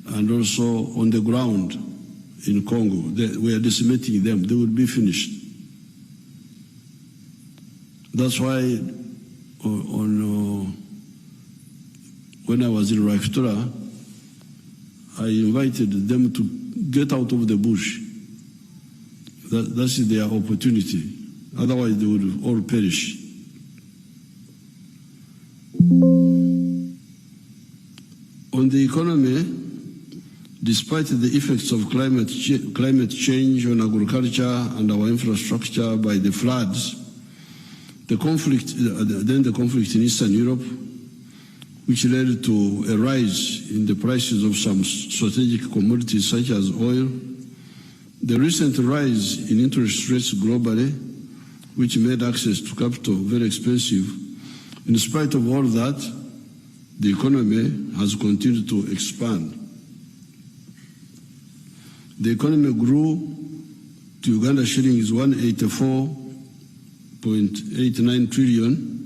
and also on the ground in Congo. We are decimating them. They will be finished. That's why when I was in Raftura, I invited them to get out of the bush. That's their opportunity. Otherwise, they would all perish. On the economy, despite the effects of climate change on agriculture and our infrastructure by the floods, the conflict in Eastern Europe, which led to a rise in the prices of some strategic commodities such as oil, the recent rise in interest rates globally, which made access to capital very expensive. In spite of all that, the economy has continued to expand. The economy grew to Uganda shillings 184.89 trillion,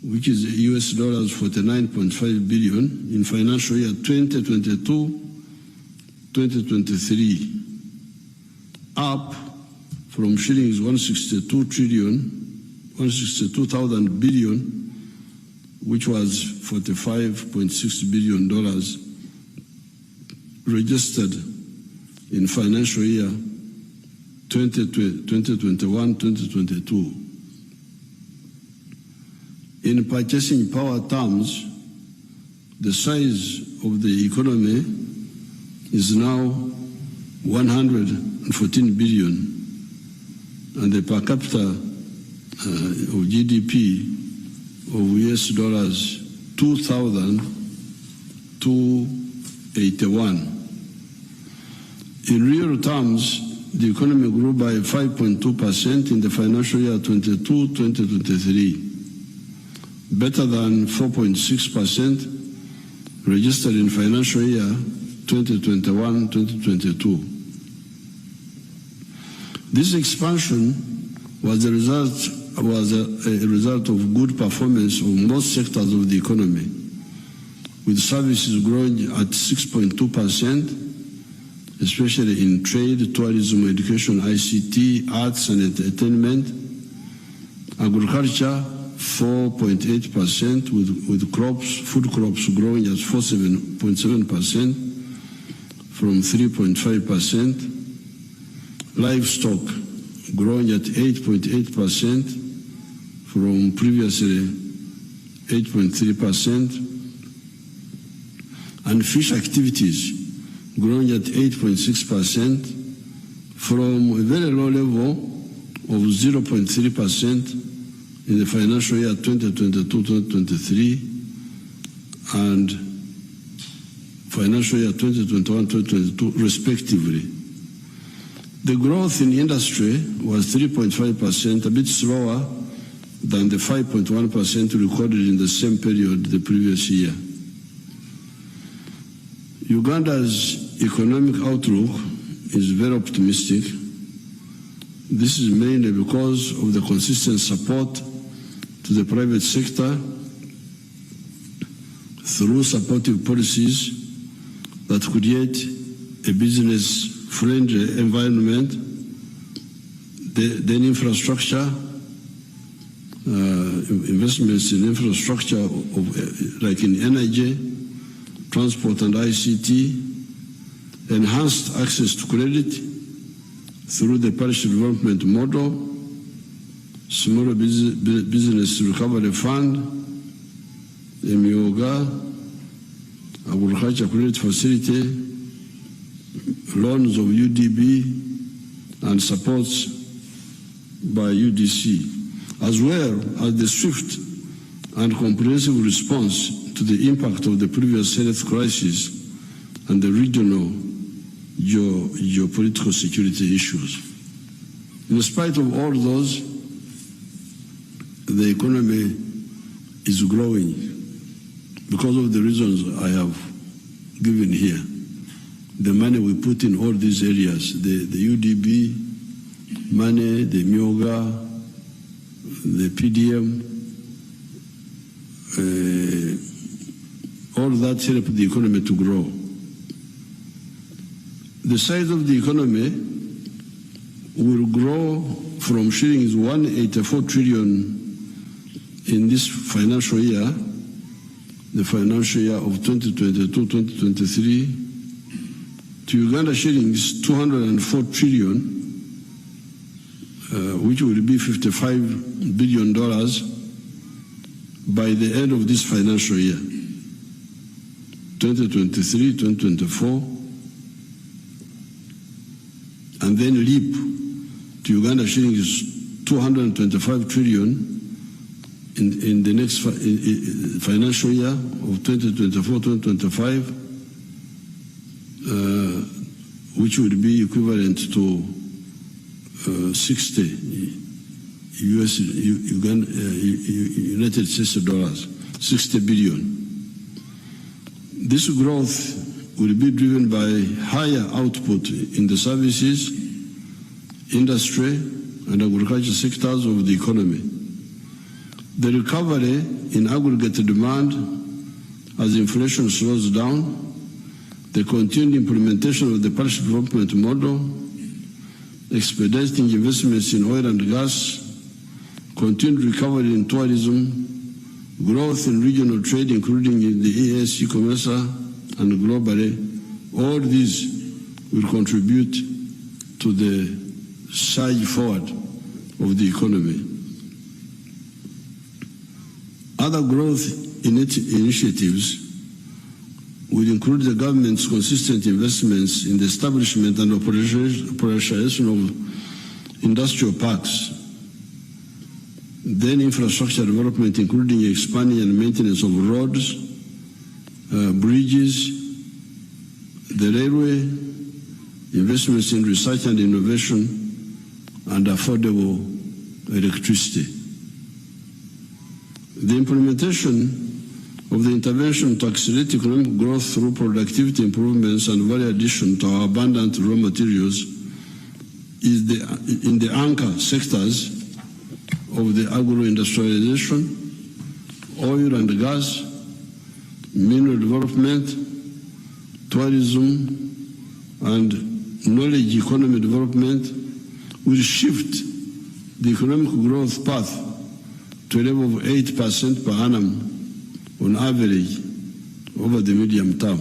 which is US dollars 49.5 billion in financial year 2022-2023, up from shillings 162,000 billion, which was $45.6 billion registered in financial year 2021-2022. In purchasing power terms, the size of the economy is now 114 billion, and the per capita of GDP of US dollars 2,281. In real terms, the economy grew by 5.2% in the financial year 22-2023, better than 4.6% registered in financial year 2021-2022. This expansion was a result of good performance of most sectors of the economy, with services growing at 6.2%, especially in trade, tourism, education, ICT, arts and entertainment, agriculture 4.8%, with food crops growing at 7.7% from 3.5%, livestock growing at 8.8% from previously 8.3%, and fish activities growing at 8.6% from a very low level of 0.3% in the financial year 2022-2023 and financial year 2021-2022 respectively. The growth in industry was 3.5%, a bit slower than the 5.1% recorded in the same period the previous year. Uganda's economic outlook is very optimistic. This is mainly because of the consistent support to the private sector through supportive policies that create a business-friendly environment, then infrastructure, investments in infrastructure like in energy, transport and ICT, enhanced access to credit through the parish development model, Small Business Recovery Fund, MUGA, Agriculture Credit Facility, loans of UDB, and supports by UDC, as well as the swift and comprehensive response to the impact of the previous health crisis and the regional geopolitical security issues. In spite of all those, the economy is growing because of the reasons I have given here. The money we put in all these areas, the UDB money, the MUGA, the PDM, all that help the economy to grow. the size of the economy will grow from shillings 184 trillion in this financial year, the financial year of 2022-2023, to Uganda shillings 204 trillion, which will be $55 billion by the end of this financial year, 2023-2024, and then leap to Uganda shillings 225 trillion in the next financial year of 2024-2025, which would be equivalent to 60 United States dollars, 60 billion. This growth will be driven by higher output in the services, industry, and agriculture sectors of the economy. The recovery in aggregate demand as inflation slows down, the continued implementation of the partnership development model, expediting investments in oil and gas, continued recovery in tourism, growth in regional trade, including in the EAC, COMESA, and globally, all these will contribute to the surge forward of the economy. Other growth initiatives will include the government's consistent investments in the establishment and operationalization of industrial parks, then infrastructure development, including expanding and maintenance of roads, bridges, the railway, investments in research and innovation, and affordable electricity. The implementation of the intervention to accelerate economic growth through productivity improvements and value addition to our abundant raw materials is in the anchor sectors of the agro-industrialization, oil and gas, mineral development, tourism, and knowledge economy development will shift the economic growth path to a level of 8% per annum on average over the medium term.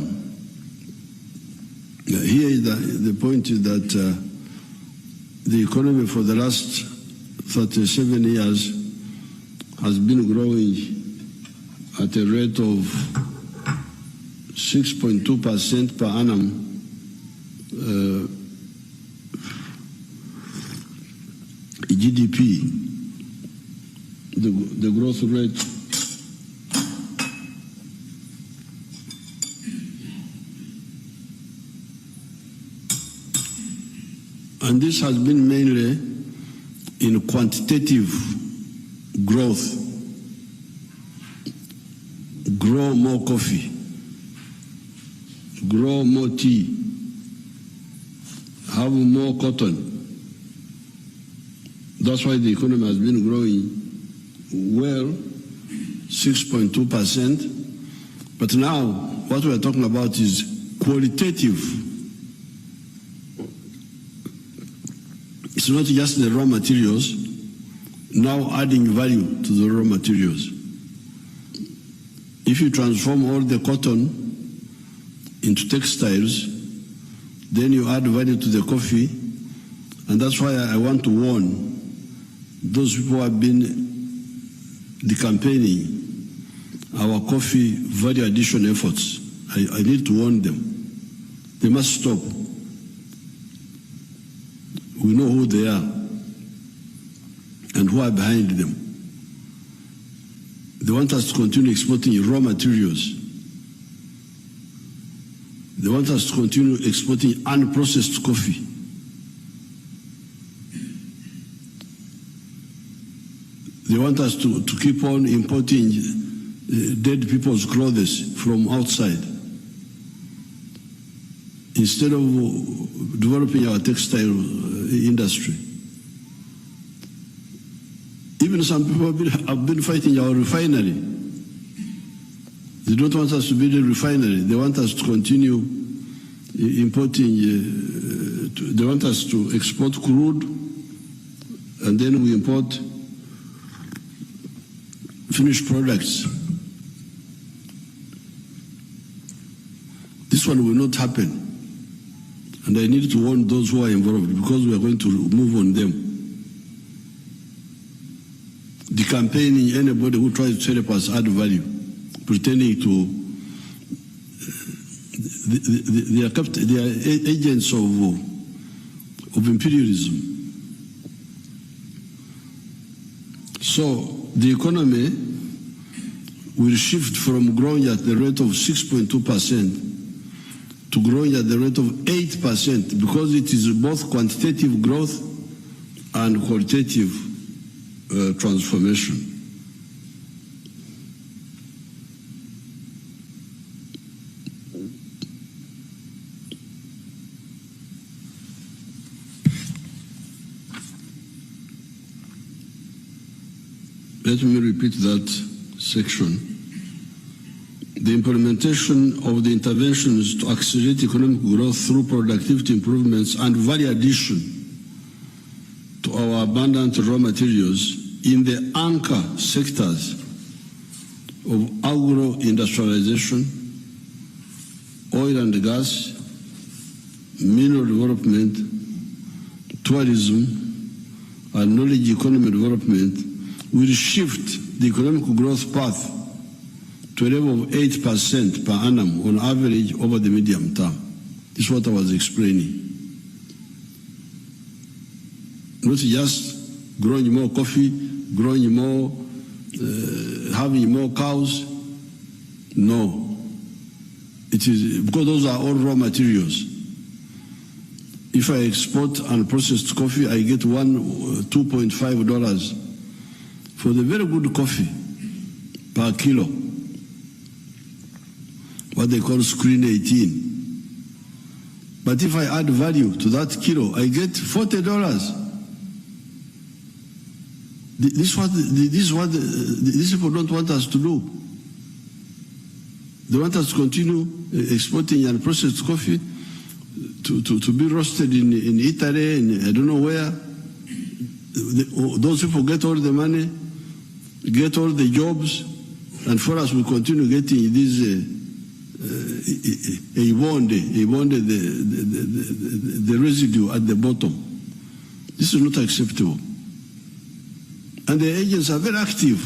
Here is the point is that the economy for the last 37 years has been growing at a rate of 6.2% per annum GDP, the growth rate and this has been mainly in quantitative growth. Grow more coffee, grow more tea, have more cotton. That's why the economy has been growing well, 6.2%. But now, what we are talking about is qualitative. It's not just the raw materials, now adding value to the raw materials. If you transform all the cotton into textiles, then you add value to the coffee, and that's why I want to warn those people who have been decampaigning our coffee value addition efforts. I need to warn them. They must stop. We know who they are and who are behind them. They want us to continue exporting raw materials. They want us to continue exporting unprocessed coffee. They want us to keep on importing dead people's clothes from outside instead of developing our textile industry. Even some people have been fighting our refinery. They don't want us to build a refinery. They want us to continue importing, they want us to export crude, and then we import finished products. This one will not happen. And I need to warn those who are involved, because we are going to move on them. The campaigning, anybody who tries to help us add value, pretending to, they are agents of imperialism. So the economy will shift from growing at the rate of 6.2% to growing at the rate of 8%, because it is both quantitative growth and qualitative transformation. Let me repeat that section. The implementation of the interventions to accelerate economic growth through productivity improvements and value addition to our abundant raw materials in the anchor sectors of agro-industrialization, oil and gas, mineral development, tourism, and knowledge economy development will shift the economic growth path to a level of 8% per annum on average over the medium term. This is what I was explaining. Not just growing more coffee, growing more, having more cows. No. It is because those are all raw materials. If I export unprocessed coffee, I get $2.5 for the very good coffee per kilo, what they call screen 18. But if I add value to that kilo, I get $40. This is what these people don't want us to do. They want us to continue exporting unprocessed coffee to be roasted in Italy, and I don't know where. Those people get all the money, get all the jobs, and for us we continue getting these the residue at the bottom. This is not acceptable. And the agents are very active,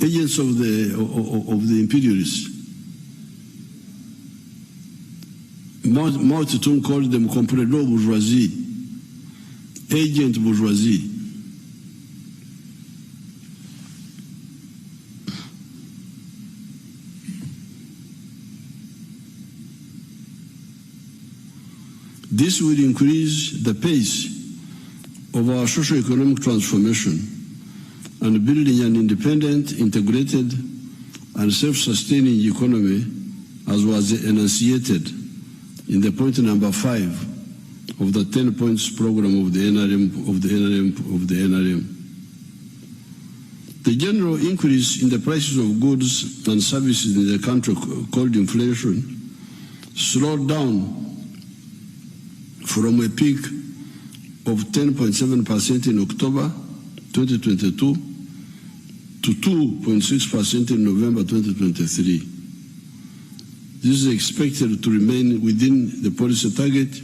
agents of the imperialists. Mao Zedong called them comprador bourgeoisie, agent bourgeoisie. This will increase the pace of our socio-economic transformation and building an independent, integrated, and self-sustaining economy, as was enunciated in the point number 5 of the 10 points program of the NRM. The general increase in the prices of goods and services in the country, called inflation, slowed down from a peak of 10.7% in October 2022 to 2.6% in November 2023. This is expected to remain within the policy target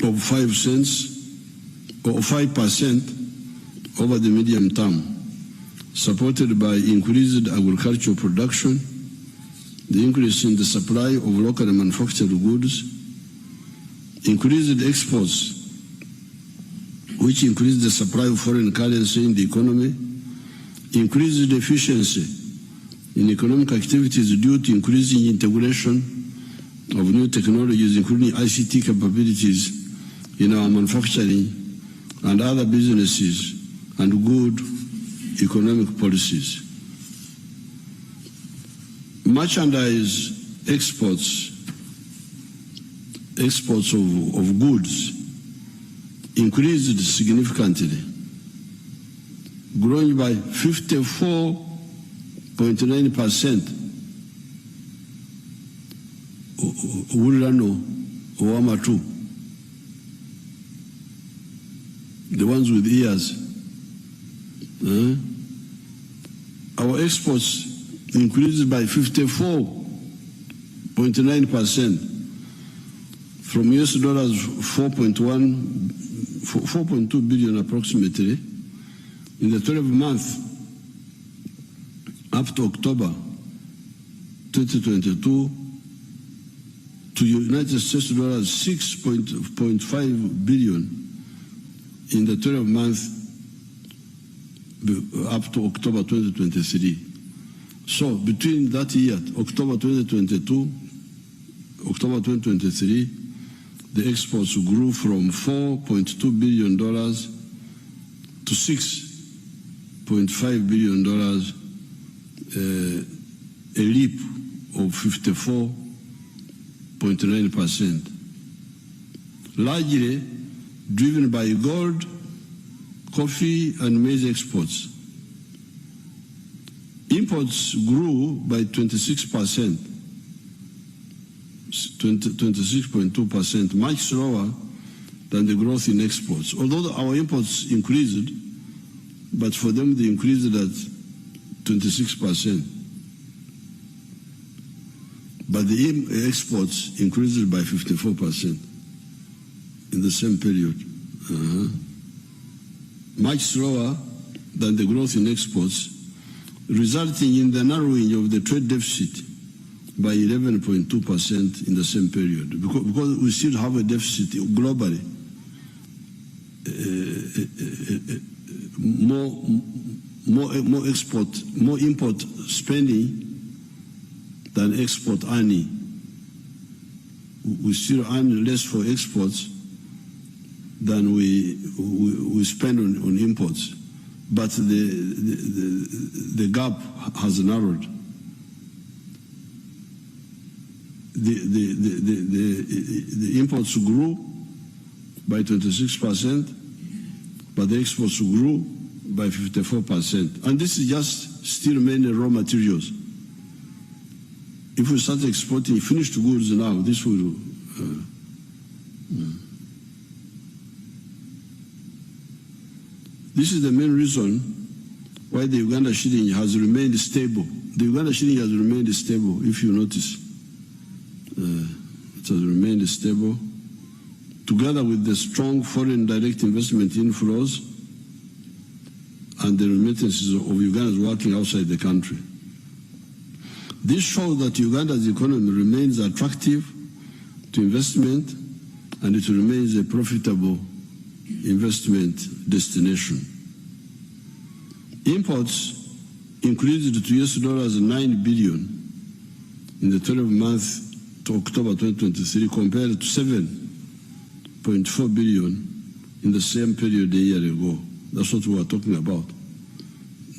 of 5% over the medium term, supported by increased agricultural production, the increase in the supply of locally manufactured goods, increased exports, which increased the supply of foreign currency in the economy, increased efficiency in economic activities due to increasing integration of new technologies, including ICT capabilities in our manufacturing and other businesses, and good economic policies. Merchandise exports of goods increased significantly, growing by 54.9% Wurirano or Amatu, the ones with ears. Our exports increased by 54.9% from US dollars 4.2 billion approximately in the 12 months up to October 2022 to United States dollars 6.5 billion in the 12 months up to October 2023. So between that year, October 2022, October 2023, the exports grew from $4.2 billion to $6.5 billion, a leap of 54.9%, largely driven by gold, coffee, and maize exports. Imports grew by 26%, 26.2%, much slower than the growth in exports. Although our imports increased, but for them they increased at 26%. But the exports increased by 54% in the same period. Much slower than the growth in exports, resulting in the narrowing of the trade deficit by 11.2% in the same period. Because we still have a deficit globally, more import spending than export earning. We still earn less for exports than we spend on imports, but the gap has narrowed. The imports grew by 26%, but the exports grew by 54%. And this is just still mainly raw materials. If we start exporting finished goods now, this will this is the main reason why the Uganda shilling has remained stable. The Uganda shilling has remained stable, if you notice. It has remained stable, together with the strong foreign direct investment inflows and the remittances of Ugandans working outside the country. This shows that Uganda's economy remains attractive to investment, and it remains a profitable investment destination. Imports increased to US dollars 9 billion in the 12 months to October 2023 compared to 7.4 billion in the same period a year ago. That's what we were talking about.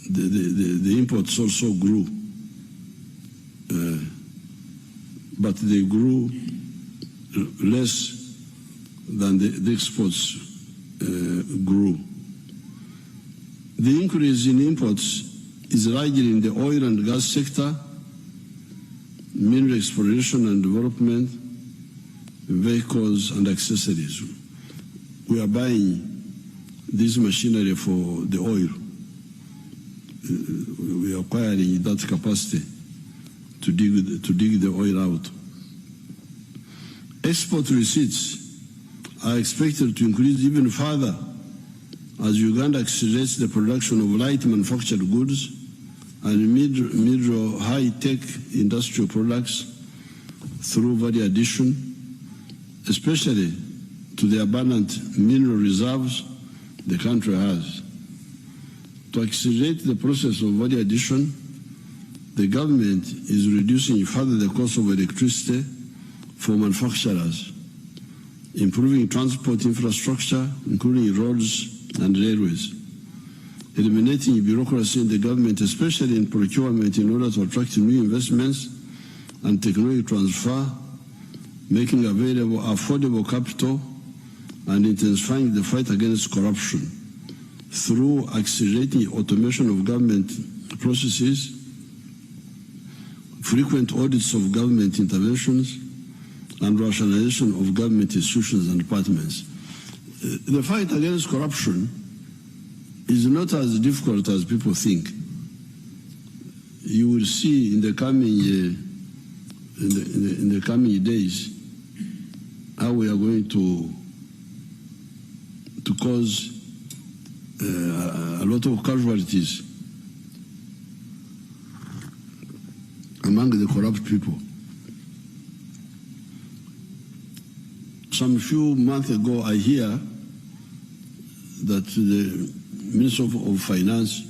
The imports also grew, but they grew less than the exports grew. The increase in imports is largely in the oil and gas sector, mineral exploration and development, vehicles and accessories. We are buying this machinery for the oil. We are acquiring that capacity to dig the oil out. Export receipts are expected to increase even further as Uganda accelerates the production of light manufactured goods and mid or high-tech industrial products through value addition, especially to the abundant mineral reserves the country has. To accelerate the process of value addition, the government is reducing further the cost of electricity for manufacturers, improving transport infrastructure, including roads and railways, eliminating bureaucracy in the government, especially in procurement, in order to attract new investments and technology transfer, making available affordable capital, and intensifying the fight against corruption through accelerating automation of government processes, frequent audits of government interventions, and rationalization of government institutions and departments. The fight against corruption is not as difficult as people think. You will see in the coming days how we are going to cause a lot of casualties among the corrupt people. Some few months ago, I hear that the Minister of Finance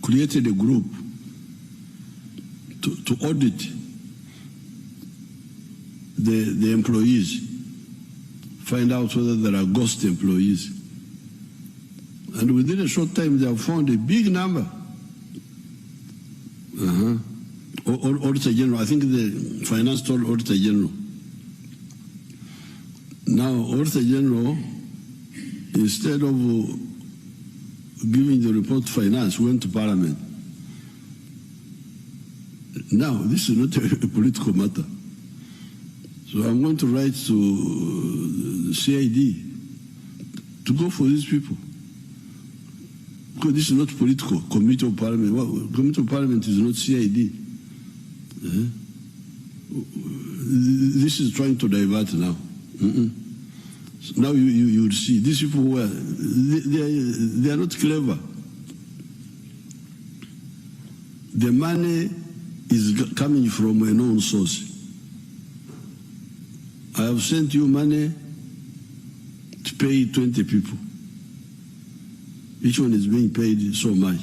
created a group to audit the employees, find out whether there are ghost employees. And within a short time, they have found a big number. Auditor General, I think the finance told Auditor General. Now, Auditor General, instead of giving the report to finance, went to Parliament. Now, this is not a political matter. So I'm going to write to the CID to go for these people. Because this is not political. Committee of Parliament. Well, Committee of Parliament is not CID. This is trying to divert now. So now you will see these people they are not clever. The money is coming from a known source. I have sent you money to pay 20 people. Each one is being paid so much.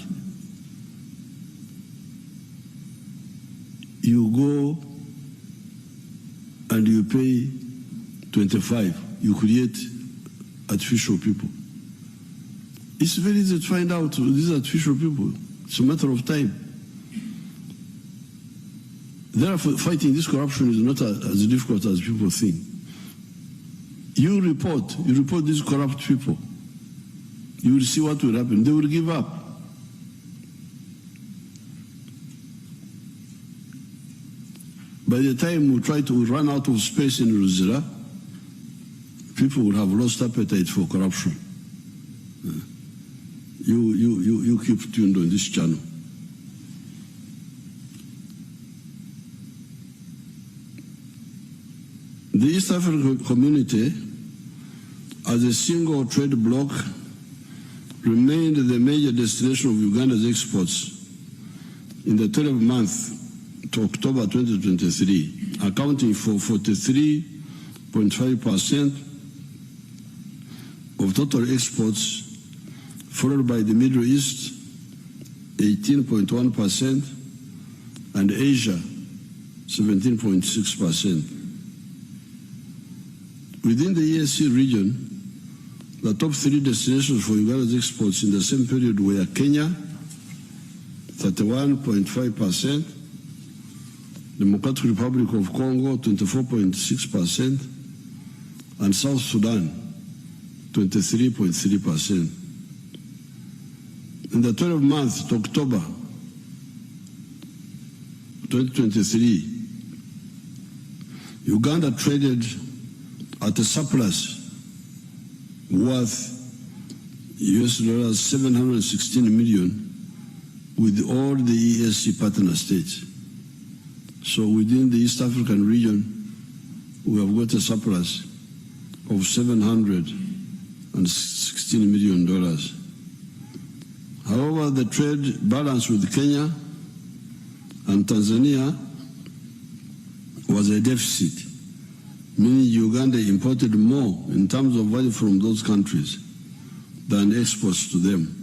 You go and you pay 25. You create artificial people. It's very easy to find out these artificial people. It's a matter of time. Therefore, fighting this corruption is not as difficult as people think. You report these corrupt people. You will see what will happen. They will give up. By the time we try to run out of space in Ruzira, people will have lost appetite for corruption. You keep tuned on this channel. The East African community, as a single trade bloc, remained the major destination of Uganda's exports in the 12 months to October 2023, accounting for 43.5% of total exports, followed by the Middle East, 18.1%, and Asia, 17.6%. Within the ESC region, the top 3 destinations for Uganda's exports in the same period were Kenya, 31.5%, Democratic Republic of Congo, 24.6%, and South Sudan, 23.3%. In the 12 months to October 2023, Uganda traded at a surplus worth $716 million with all the ESC partner states. So within the East African region, we have got a surplus of $716 million. However, the trade balance with Kenya and Tanzania was a deficit, meaning Uganda imported more in terms of value from those countries than exports to them.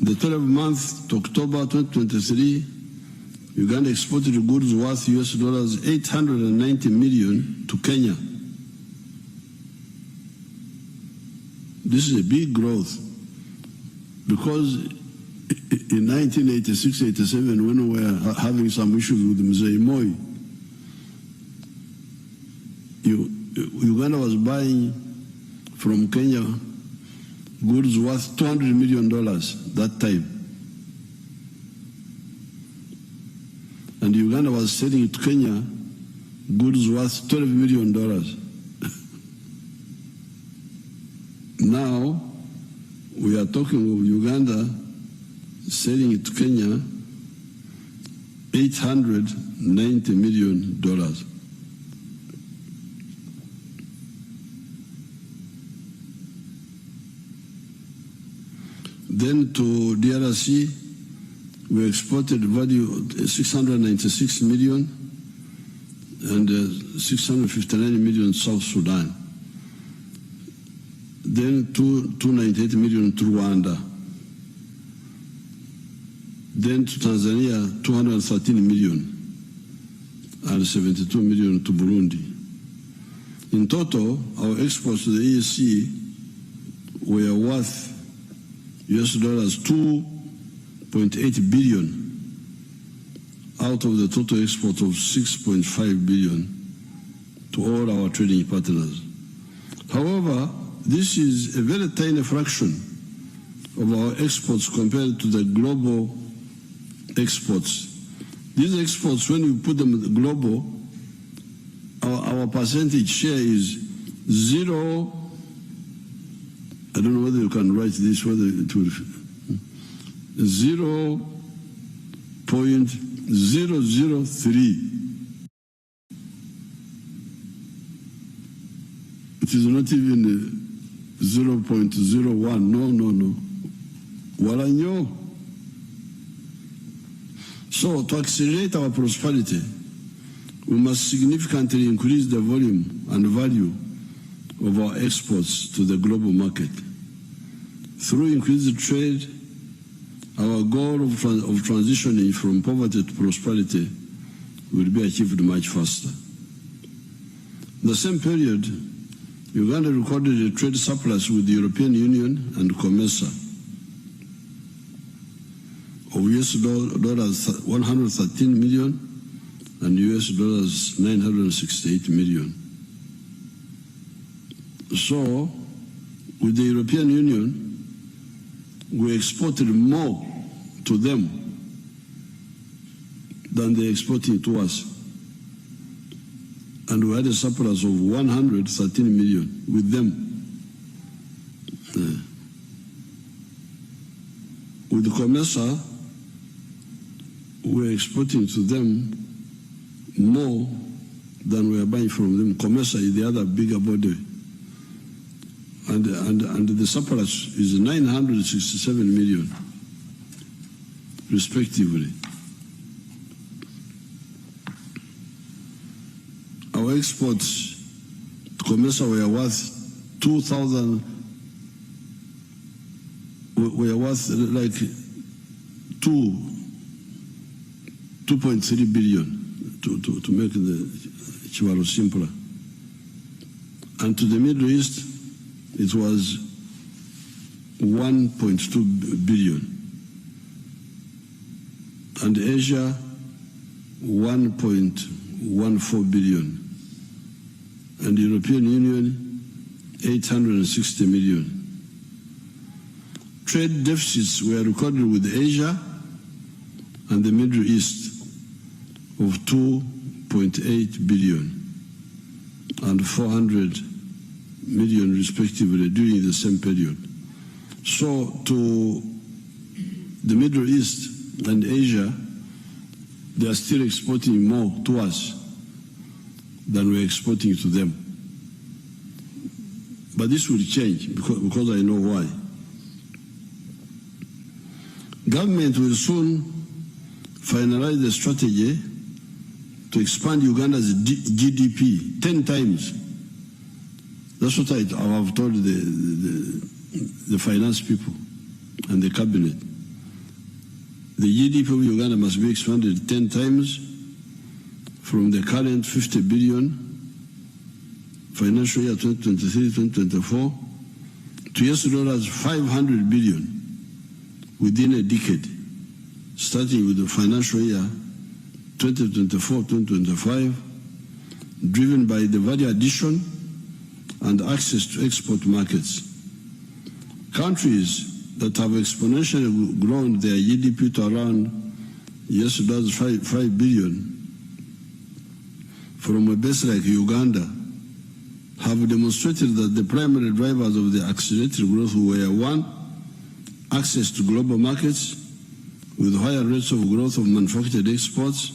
The 12 months to October 2023, Uganda exported goods worth $890 million to Kenya. This is a big growth because in 1986-87, when we were having some issues with Mzee Moi, Uganda was buying from Kenya goods worth $200 million that time. And Uganda was selling it to Kenya goods worth $12 million. Now, we are talking of Uganda selling it to Kenya $890 million. Then to DRC, we exported value 696 million and 659 million South Sudan. Then 298 million to Rwanda. Then to Tanzania, 213 million and 72 million to Burundi. In total, our exports to the EAC were worth US dollars 2.8 billion out of the total export of 6.5 billion to all our trading partners. However, this is a very tiny fraction of our exports compared to the global exports. These exports, when you put them in the global, our percentage share is 0. I don't know whether you can write this, whether it will 0.003. It is not even 0.01. No. Walanyo. So to accelerate our prosperity, we must significantly increase the volume and value of our exports to the global market. Through increased trade, our goal of transitioning from poverty to prosperity will be achieved much faster. In the same period, Uganda recorded a trade surplus with the European Union and COMESA of US dollars 113 million and US dollars 968 million. So, with the European Union, we exported more to them than they exported to us. And we had a surplus of 113 million with them. With the COMESA, we're exporting to them more than we are buying from them. COMESA is the other bigger body. And the surplus is 967 million, respectively. Our exports to COMESA were worth 2.3 billion to make the Chiwaro simpler. And to the Middle East, it was 1.2 billion. And Asia, 1.14 billion. And the European Union, 860 million. Trade deficits were recorded with Asia and the Middle East of 2.8 billion and 400 million respectively during the same period. So to the Middle East and Asia, they are still exporting more to us than we're exporting to them. But this will change because I know why. Government will soon finalize the strategy to expand Uganda's GDP 10 times. That's what I have told the finance people and the cabinet. The GDP of Uganda must be expanded 10 times from the current 50 billion financial year 2023-2024 to US dollars 500 billion within a decade, starting with the financial year 2024-2025, driven by the value addition and access to export markets. Countries that have exponentially grown their GDP to around US dollars 5 from a base like Uganda have demonstrated that the primary drivers of the accelerated growth were: one, access to global markets with higher rates of growth of manufactured exports,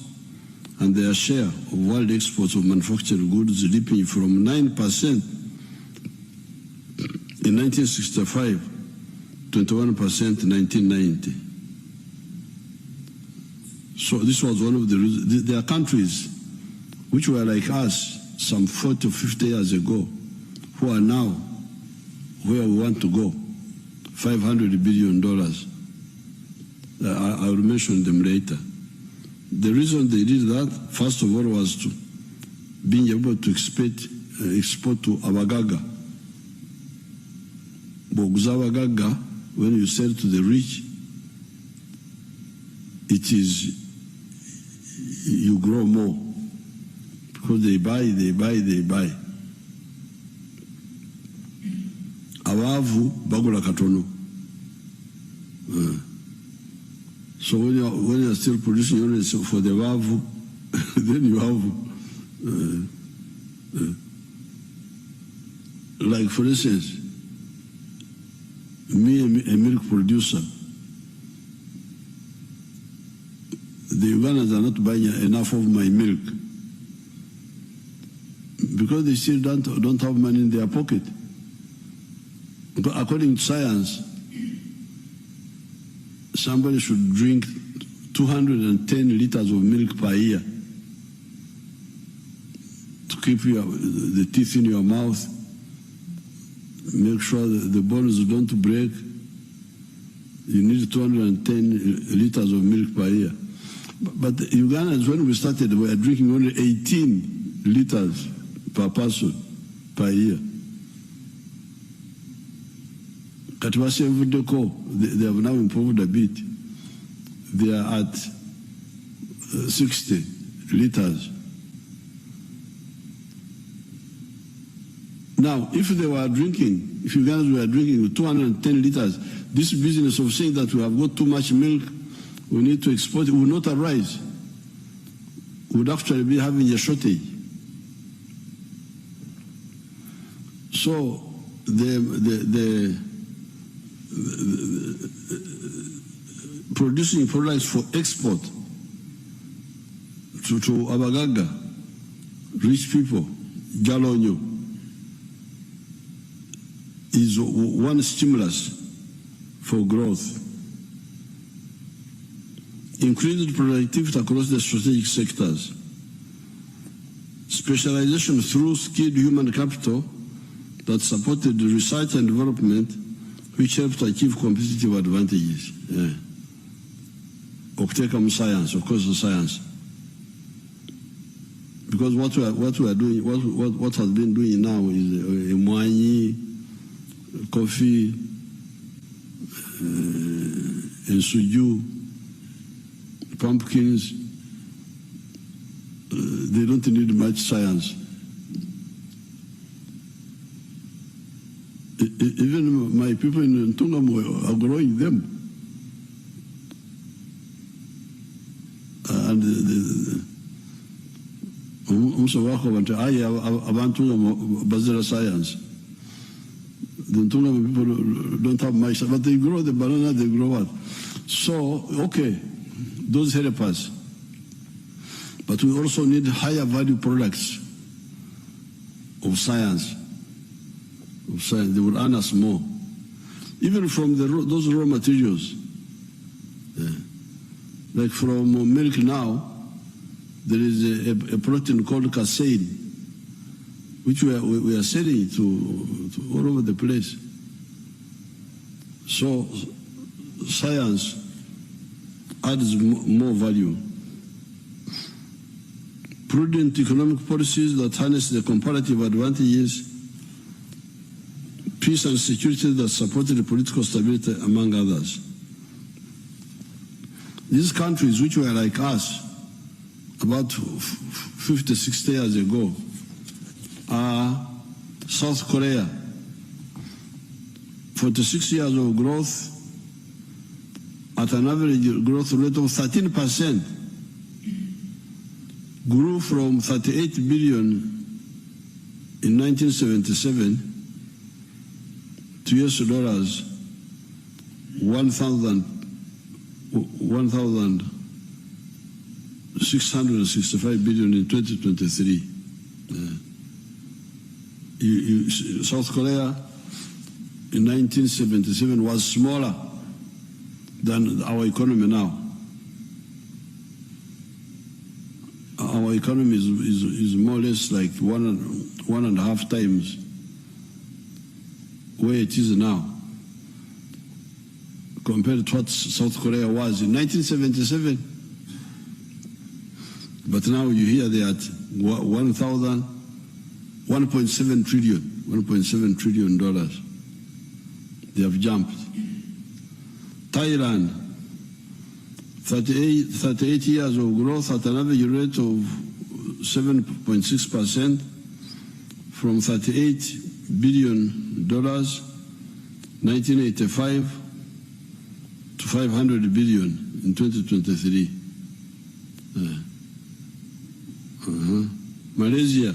and their share of world exports of manufactured goods leaping from 9% in 1965 to 21% in 1990. So this was one of the reasons. There are countries which were like us some 40 or 50 years ago who are now where we want to go, $500 billion. I will mention them later. The reason they did that, first of all, was to being able to export to Abagaga. Abagaga, when you sell to the rich, it is, you grow more. Because they buy. Awavu bagula katono. So when you are still producing units for the wavu, then you have, like for instance, me, a milk producer, the Ugandans are not buying enough of my milk because they still don't have money in their pocket. But according to science, somebody should drink 210 liters of milk per year to keep the teeth in your mouth, make sure that the bones don't break. You need 210 liters of milk per year. But the Ugandans, when we started, we were drinking only 18 liters per person per year. They have now improved a bit. They are at 60 liters. Now, if they were drinking, if Ugandans were drinking 210 liters, this business of saying that we have got too much milk, we need to export it, will not arise. We would actually be having a shortage. So producing products for export to Abagaga, rich people, Jalonyo, is one stimulus for growth. Increased productivity across the strategic sectors. Specialization through skilled human capital that supported research and development, which helped to achieve competitive advantages. Octecam science, of course, the science. Because what we are doing, what has been doing now is mwani, coffee, and suju, pumpkins. They don't need much science. Even my people in Tungam are growing them. And science. The Tungam people don't have much, but they grow the banana, they grow what? So, okay, those help us. But we also need higher value products of science. They will earn us more. Even from those raw materials. Like from milk now, there is a protein called casein, which we are selling to all over the place. So science adds more value. Prudent economic policies that harness the comparative advantages, peace and security that supported the political stability, among others. These countries, which were like us about 50, 60 years ago, are South Korea, 46 years of growth at an average growth rate of 13%. grew from 38 billion in 1977 to US dollars 1,665 billion in 2023. South Korea in 1977 was smaller than our economy now. Our economy is more or less like one and a half times where it is now, compared to what South Korea was in 1977. But now you hear they are at 1.7 trillion dollars. They have jumped. Thailand, 38 years of growth at an average rate of 7.6%, from $38 billion 1985 to 500 billion in 2023. Malaysia,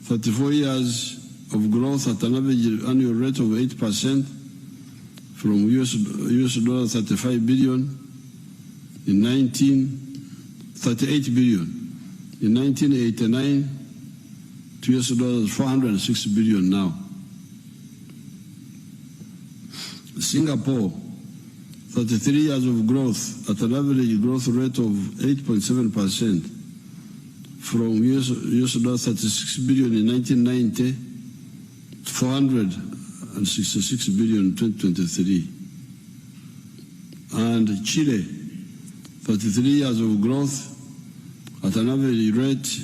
34 years of growth at an average annual rate of 8%, from US dollar 35 billion in 38 billion in 1989 to US dollars 406 billion now. Singapore, 33 years of growth at an average growth rate of 8.7%, from US dollar 36 billion in 1990 to 466 billion in 2023. And Chile, 33 years of growth at an average rate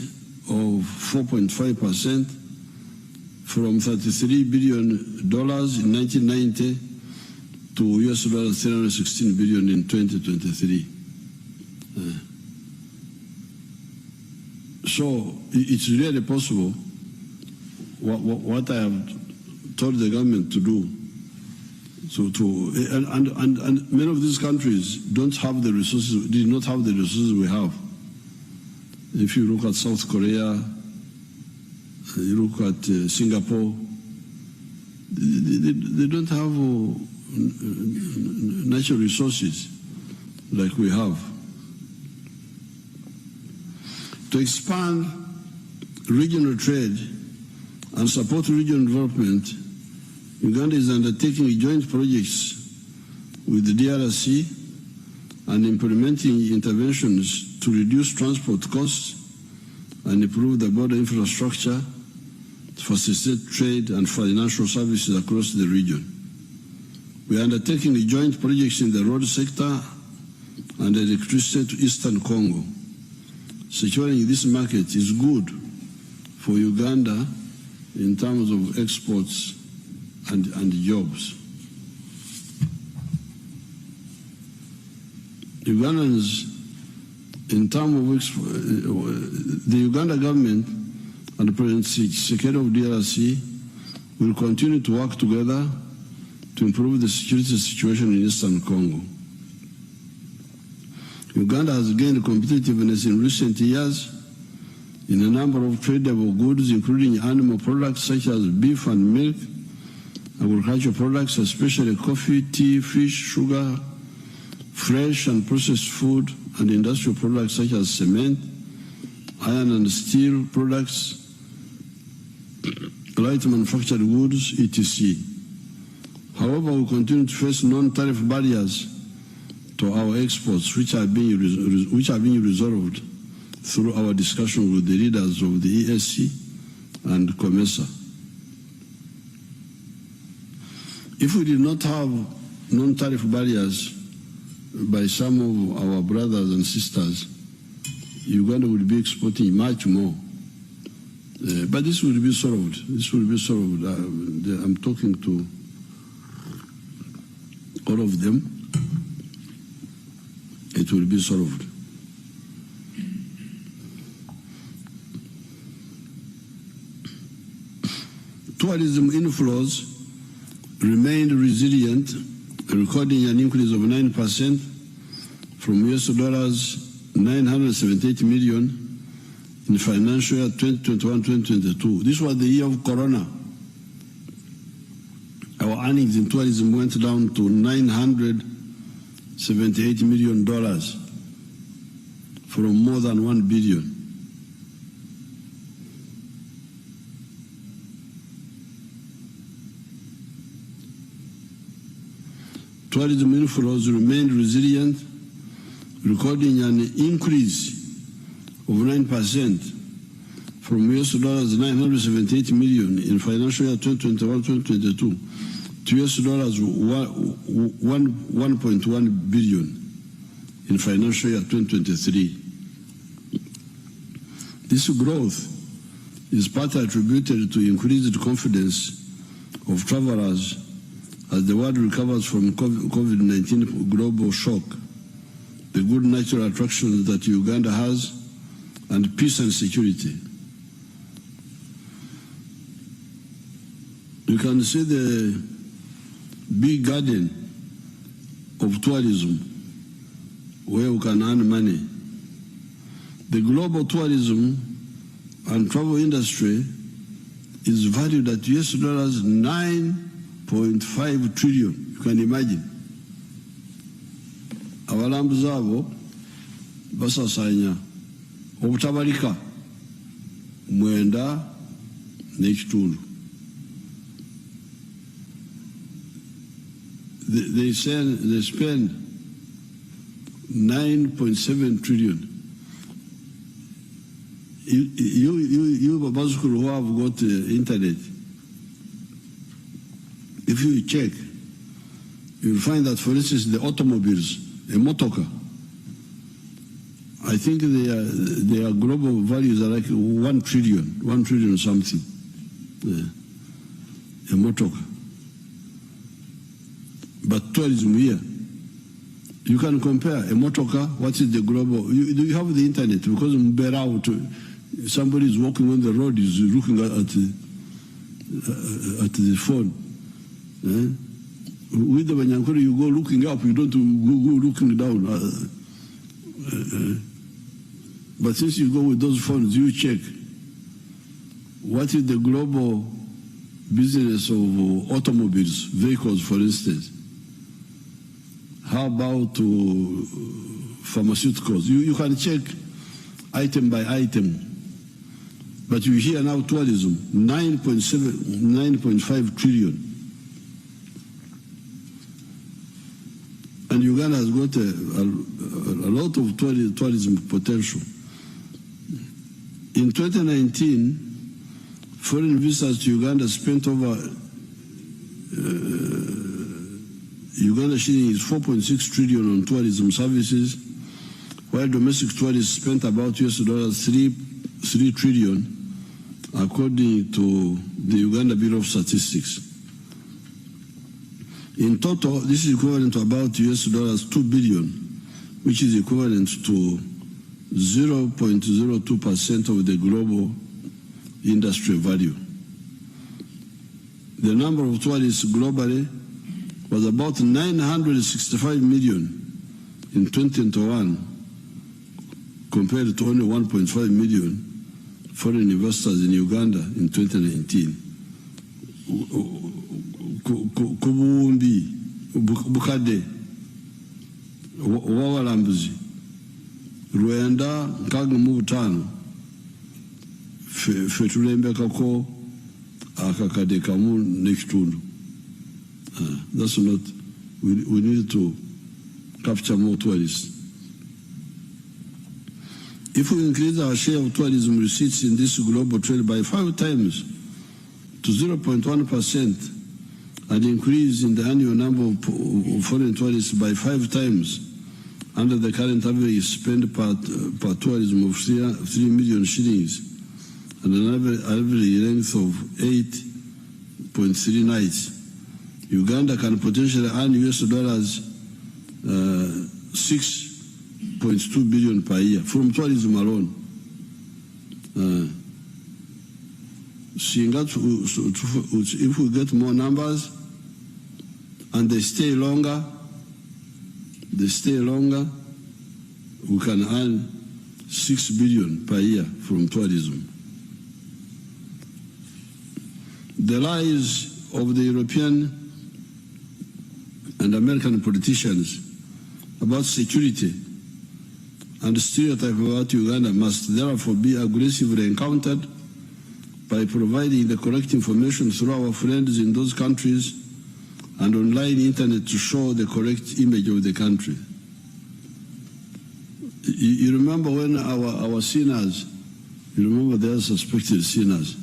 of 4.5%, from $33 billion in 1990 to US dollars 316 billion in 2023. So it's really possible what I have told the government to do. So and many of these countries don't have the resources, did not have the resources we have. If you look at South Korea, you look at Singapore, they don't have natural resources like we have. To expand regional trade and support regional development, Uganda is undertaking joint projects with the DRC and implementing interventions to reduce transport costs and improve the border infrastructure to facilitate trade and financial services across the region. We are undertaking joint projects in the road sector and electricity to Eastern Congo. Securing this market is good for Uganda in terms of exports and jobs. Ugandans, in terms of the Uganda government and President Tshisekedi of DRC will continue to work together to improve the security situation in Eastern Congo. Uganda has gained competitiveness in recent years in a number of tradable goods, including animal products such as beef and milk, agricultural products, especially coffee, tea, fish, sugar, fresh and processed food, and industrial products such as cement, iron and steel products, light manufactured goods, etc. However, we continue to face non-tariff barriers to our exports, which are being resolved through our discussion with the leaders of the ESC and COMESA. If we did not have non-tariff barriers by some of our brothers and sisters, Uganda would be exporting much more. But this will be solved. This will be solved. I'm talking to all of them. It will be solved. Tourism inflows remained resilient, recording an increase of 9% from US dollars 978 million in financial year 2021-2022. This was the year of Corona. Our earnings in tourism went down to $978 million from more than $1 billion. Tourism inflows remained resilient, recording an increase of 9% from US dollars 978 million in financial year 2021-2022 to US dollars 1.1 billion in financial year 2023. This growth is partly attributed to increased confidence of travelers as the world recovers from COVID-19 global shock, the good natural attractions that Uganda has, and peace and security. You can see the big garden of tourism where you can earn money. The global tourism and travel industry is valued at US dollars 9.5 trillion. You can imagine. Abalambuzi abo basasanya obutabalika mwenda n'ekitundu. They spend 9.7 trillion. You Babazukuru who have got internet, if you check, you'll find that, for instance, the automobiles, a motorcar, I think their global values are like 1 trillion something. A motorcar. But tourism here, you can compare a motorcar, what is the global, you have the internet, because somebody is walking on the road, is looking at the phone. With the Banyankuru, you go looking up, you don't go looking down. But since you go with those phones, you check what is the global business of automobiles, vehicles, for instance. How about pharmaceuticals? You can check item by item. But you hear now tourism, 9.5 trillion. And Uganda has got a lot of tourism potential. In 2019, foreign visitors to Uganda spent over Uganda shilling is 4.6 trillion on tourism services, while domestic tourists spent about US dollars 3 trillion, according to the Uganda Bureau of Statistics. In total, this is equivalent to about US dollars 2 billion, which is equivalent to 0.02% of the global industry value. The number of tourists globally was about 965 million in 2021, compared to only 1.5 million foreign investors in Uganda in 2019. Kubumbi, Bukade, Wawalambuzi, Rwanda, Kagumutano, Fetulembekako, Akakade Kamu, Nekitundu. That's not, we need to capture more tourists. If we increase our share of tourism receipts in this global trade by 5 times to 0.1% and increase in the annual number of foreign tourists by 5 times under the current average spend per tourism of 3 million shillings and an average length of 8.3 nights, Uganda can potentially earn US dollars 6.2 billion per year from tourism alone. If we get more numbers and they stay longer, we can earn 6 billion per year from tourism. The lies of the European and American politicians about security and stereotype about Uganda must therefore be aggressively encountered by providing the correct information through our friends in those countries and online internet to show the correct image of the country. You remember when our sinners, you remember they are suspected sinners,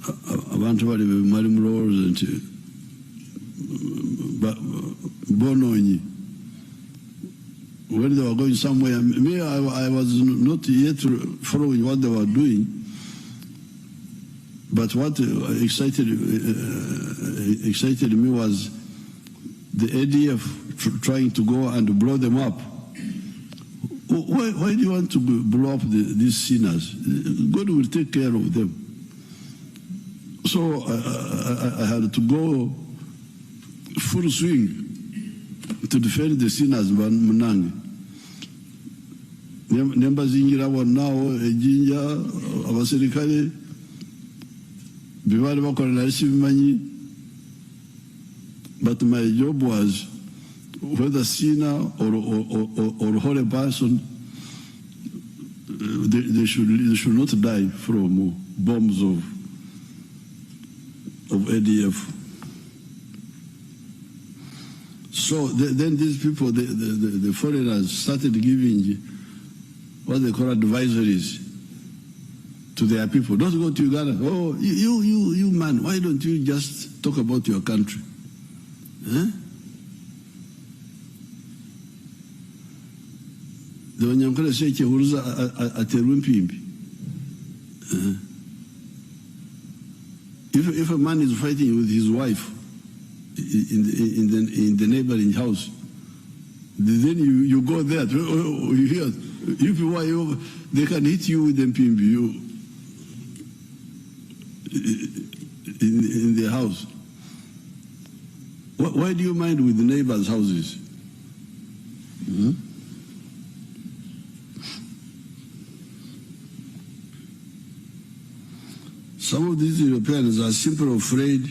abantu bali bali mulowooza nti bononyi. When they were going somewhere, me, I was not yet following what they were doing, but what excited me was the ADF trying to go and blow them up. Why do you want to blow up these sinners? God will take care of them. So I had to go full swing to defend the sinners. Nemba zingira wanawo ejinja abaserikale bibali bakolera sibimanyi, but my job was whether sinner or holy person, they should not die from bombs of ADF. So then these people, the foreigners, started giving what they call advisories to their people. Don't go to Uganda. Oh, you man, why don't you just talk about your country? Huh? The Wanyankole say Chehuruza aterumpimbi. If a man is fighting with his wife in the neighboring house, then you go there. You hear, if you are, they can hit you with mpimbi in the house. Why do you mind with the neighbors' houses? Some of these Europeans are simply afraid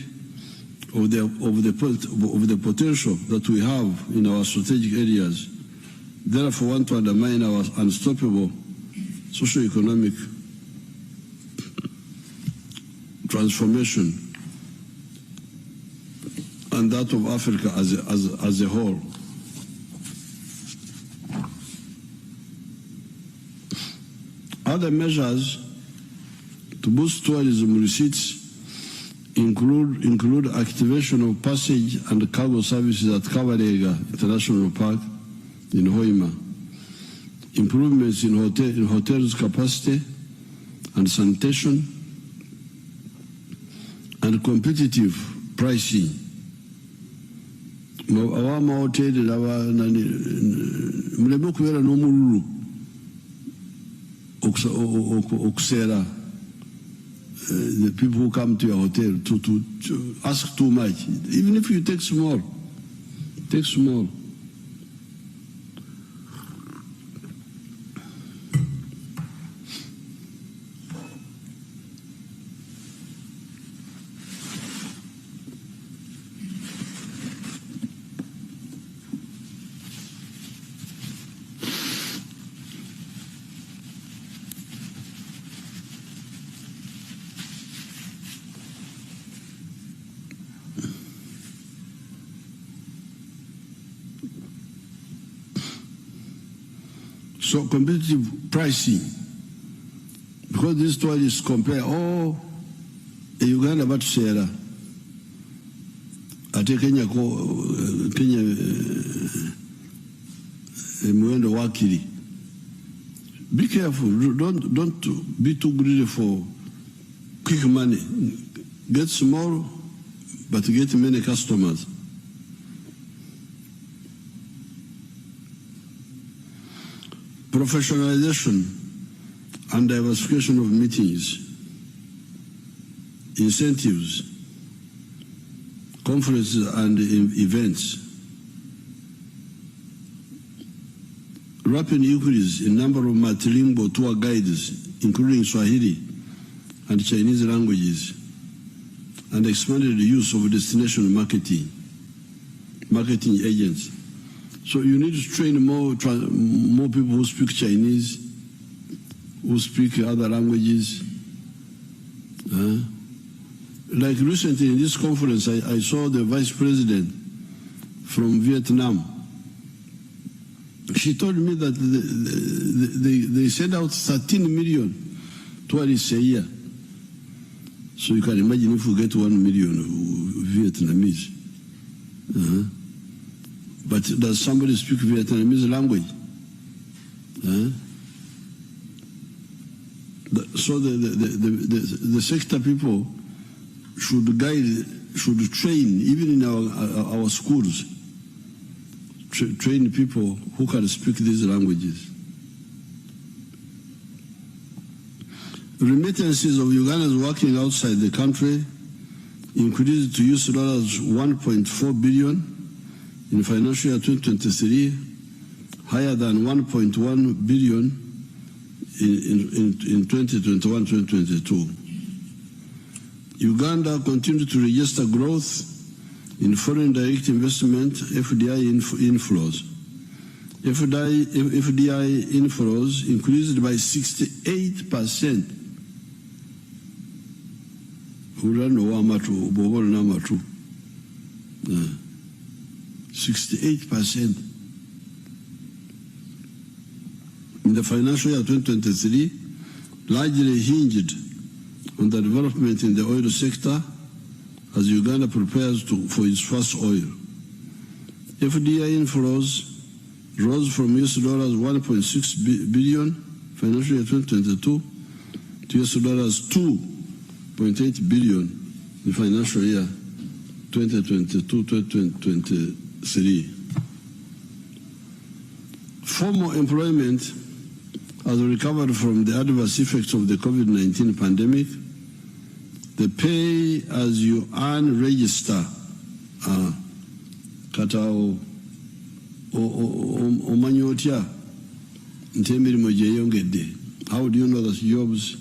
of the potential that we have in our strategic areas, therefore want to undermine our unstoppable socio-economic transformation and that of Africa as a whole. Other measures to boost tourism receipts include activation of passage and cargo services at Kabarega International Park in Hoima, improvements in hotels' capacity and sanitation, and competitive pricing. Our mahoteli muleme kubeera n'omululu okusera. The people who come to your hotel to ask too much. Even if you take small, take small. So competitive pricing, because these tourists compare, oh, Uganda batu sera, ate Kenya mwendo wakili. Be careful, don't be too greedy for quick money. Get small, but get many customers. Professionalization and diversification of meetings, incentives, conferences and events. rapid increase in number of multilingual tour guides, including Swahili and Chinese languages, and expanded the use of destination marketing agents. So you need to train more people who speak Chinese, who speak other languages. Like recently in this conference, I saw the vice president from Vietnam. She told me that they send out 13 million tourists a year. So you can imagine if we get 1 million Vietnamese. But does somebody speak Vietnamese language? So the sector people should train, even in our schools, train people who can speak these languages. Remittances of Ugandans working outside the country increased to $1.4 billion in financial year 2023, higher than 1.1 billion in 2021-2022. Uganda continued to register growth in foreign direct investment, FDI inflows. FDI inflows increased by 68%. 68%. In the financial year 2023, largely hinged on the development in the oil sector as Uganda prepares for its first oil. FDI inflows rose from $1.6 billion financial year 2022 to $2.8 billion in financial year 2022-2023. Formal employment has recovered from the adverse effects of the COVID-19 pandemic. The pay-as-you-earn register, kata omanyotia ntemiri mojeyongede. How do you know that jobs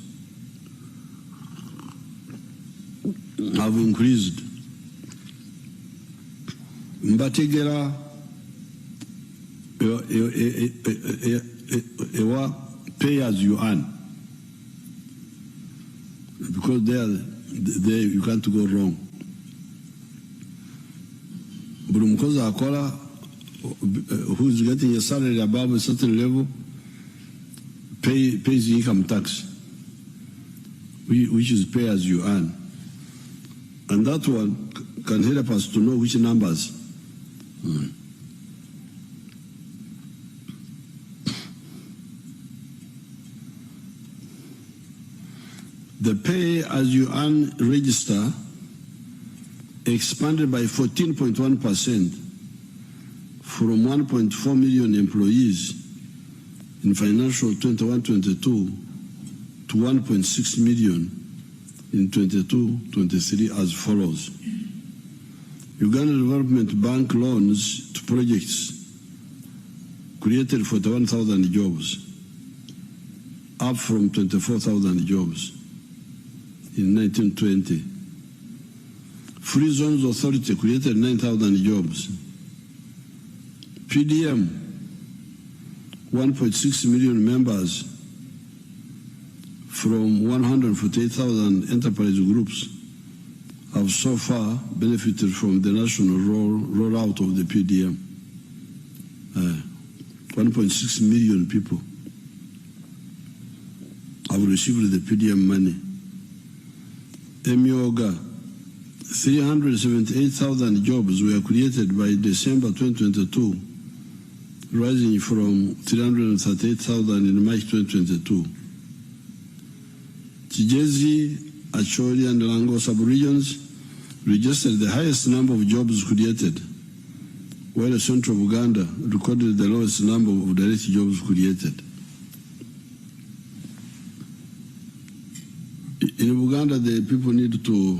have increased? Mbategera ewa pay-as-you-earn, because there you can't go wrong. But Akola, who is getting a salary above a certain level, pays income tax, which is pay-as-you-earn. And that one can help us to know which numbers. The pay-as-you-earn register expanded by 14.1% from 1.4 million employees in financial 21-22 to 1.6 million in 22-23 as follows. Uganda Development Bank loans to projects created 41,000 jobs, up from 24,000 jobs in 1920. Free Zones Authority created 9,000 jobs. PDM, 1.6 million members from 148,000 enterprise groups have so far benefited from the national rollout of the PDM. 1.6 million people have received the PDM money. Emioga, 378,000 jobs were created by December 2022, rising from 338,000 in March 2022. Kigezi, Acholi and Lango sub-regions registered the highest number of jobs created, while the central of Uganda recorded the lowest number of direct jobs created. In Uganda, the people need to,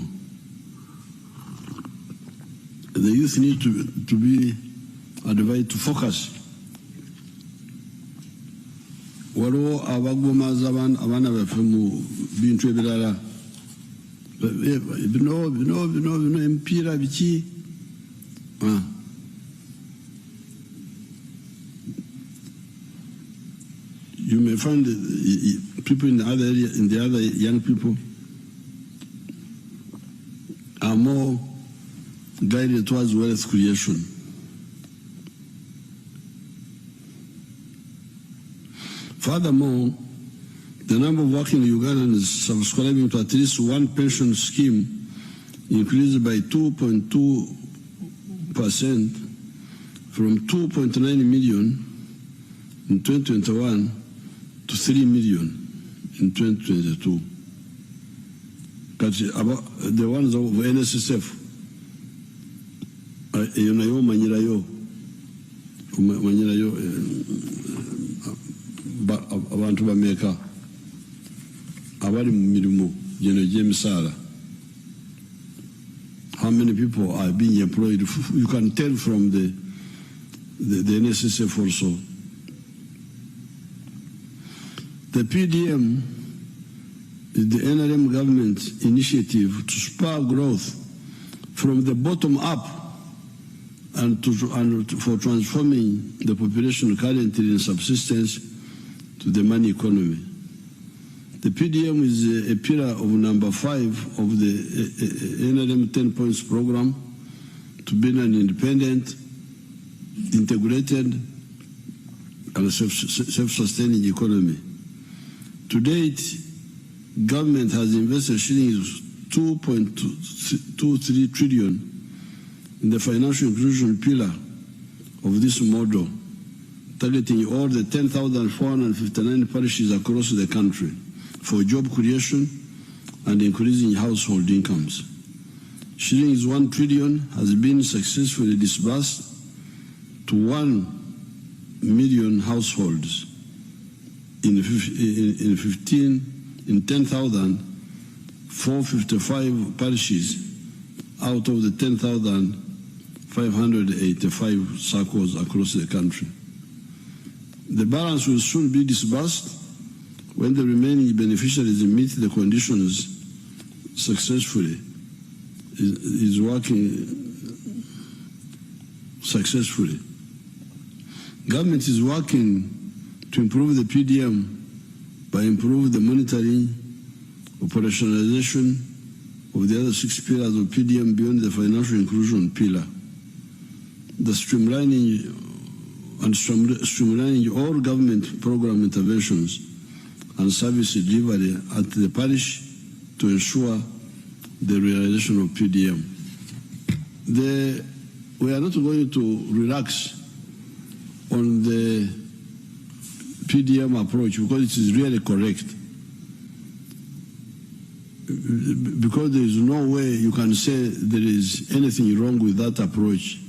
the youth need to be advised to focus waliwo abagomaza abaana baffe mu bintu ebirala bino emipiira biki. You may find people in the other area, in the other young people are more guided towards wealth creation. Furthermore, the number of working Ugandans subscribing to at least one pension scheme increased by 2.2% from 2.9 million in 2021 to 3 million in 2022. The ones of NSSF, abantu bameka abali mu mirimo gino gy'emisaala. How many people are being employed? You can tell from the NSSF also. The PDM is the NRM government initiative to spur growth from the bottom up and for transforming the population currently in subsistence to the money economy. The PDM is a pillar of number 5 of the NRM 10 points program to build an independent, integrated, and self-sustaining economy. To date, government has invested shillings 2.23 trillion in the financial inclusion pillar of this model, targeting all the 10,459 parishes across the country for job creation and increasing household incomes. Shillings 1 trillion has been successfully disbursed to 1 million households in 10,455 parishes out of the 10,585 circles across the country. The balance will soon be disbursed when the remaining beneficiaries meet the conditions successfully, is working successfully. Government is working to improve the PDM by improving the monitoring, operationalization of the other 6 pillars of PDM beyond the financial inclusion pillar. The streamlining all government program interventions and service delivery at the parish to ensure the realization of PDM. We are not going to relax on the PDM approach because it is really correct. Because there is no way you can say there is anything wrong with that approach.